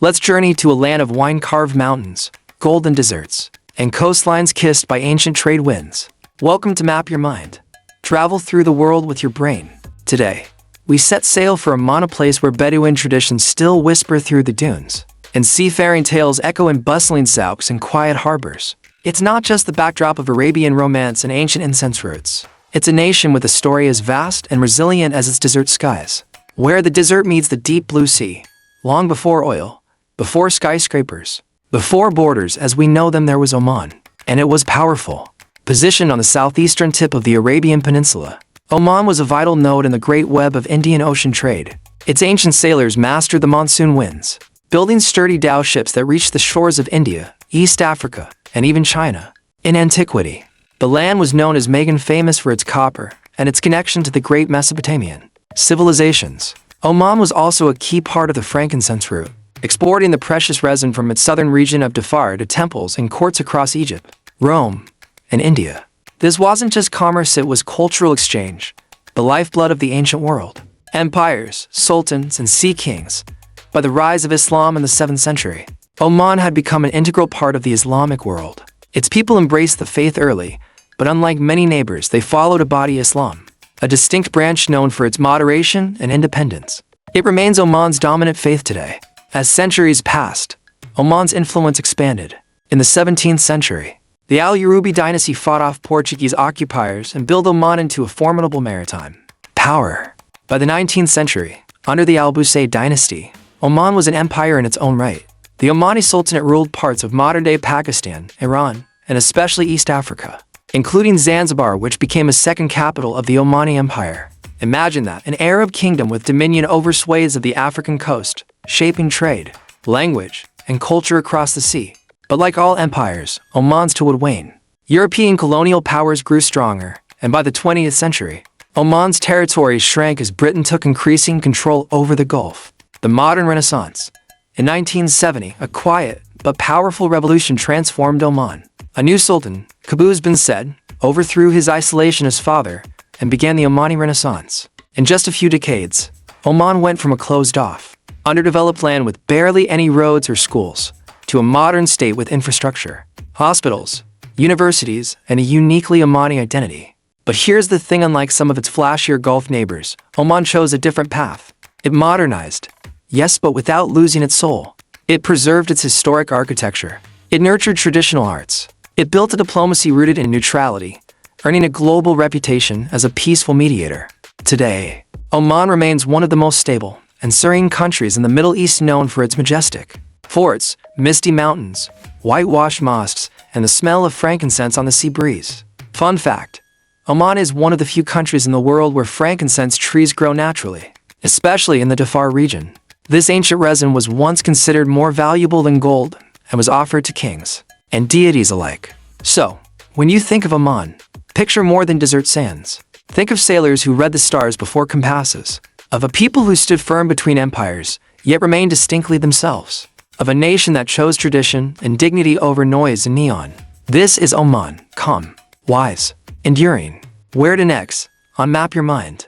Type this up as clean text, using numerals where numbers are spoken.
Let's journey to a land of wine-carved mountains, golden deserts, and coastlines kissed by ancient trade winds. Welcome to Map Your Mind. Travel through the world with your brain. Today, we set sail for Oman, a place where Bedouin traditions still whisper through the dunes, and seafaring tales echo in bustling souks and quiet harbors. It's not just the backdrop of Arabian romance and ancient incense roots. It's a nation with a story as vast and resilient as its desert skies, where the desert meets the deep blue sea. Long before oil, before skyscrapers, before borders as we know them, there was Oman, and it was powerful. Positioned on the southeastern tip of the Arabian Peninsula, Oman was a vital node in the great web of Indian Ocean trade. Its ancient sailors mastered the monsoon winds, building sturdy dhow ships that reached the shores of India, East Africa, and even China. In antiquity, the land was known as Magan, famous for its copper and its connection to the great Mesopotamian civilizations. Oman was also a key part of the frankincense route, exporting the precious resin from its southern region of Dhofar to temples and courts across Egypt, Rome, and India. This wasn't just commerce, it was cultural exchange, the lifeblood of the ancient world. Empires, sultans, and sea kings. By the rise of Islam in the 7th century, Oman had become an integral part of the Islamic world. Its people embraced the faith early, but unlike many neighbors, they followed Abadi Islam, a distinct branch known for its moderation and independence. It remains Oman's dominant faith today. As centuries passed, Oman's influence expanded. In the 17th century, the Al-Urubi dynasty fought off Portuguese occupiers and built Oman into a formidable maritime power. By the 19th century, under the Al-Busaid dynasty, Oman was an empire in its own right. The Omani Sultanate ruled parts of modern-day Pakistan, Iran, and especially East Africa, including Zanzibar, which became a second capital of the Omani Empire. Imagine that, an Arab kingdom with dominion over swathes of the African coast, shaping trade, language, and culture across the sea. But like all empires, Oman's too would wane. European colonial powers grew stronger, and by the 20th century, Oman's territory shrank as Britain took increasing control over the Gulf. The modern Renaissance. In 1970, a quiet but powerful revolution transformed Oman. A new sultan, Qaboos bin Said, overthrew his isolationist father and began the Omani Renaissance. In just a few decades, Oman went from a closed-off, underdeveloped land with barely any roads or schools, to a modern state with infrastructure, hospitals, universities, and a uniquely Omani identity. But here's the thing, unlike some of its flashier Gulf neighbors, Oman chose a different path. It modernized, yes, but without losing its soul. It preserved its historic architecture. It nurtured traditional arts. It built a diplomacy rooted in neutrality, earning a global reputation as a peaceful mediator. Today, Oman remains one of the most stable and serene countries in the Middle East, known for its majestic forts, misty mountains, whitewashed mosques, and the smell of frankincense on the sea breeze. Fun fact, Oman is one of the few countries in the world where frankincense trees grow naturally, especially in the Dhofar region. This ancient resin was once considered more valuable than gold and was offered to kings and deities alike. So, when you think of Oman, picture more than desert sands. Think of sailors who read the stars before compasses, of a people who stood firm between empires, yet remained distinctly themselves, of a nation that chose tradition and dignity over noise and neon. This is Oman, calm, wise, enduring. Where to next on Map Your Mind?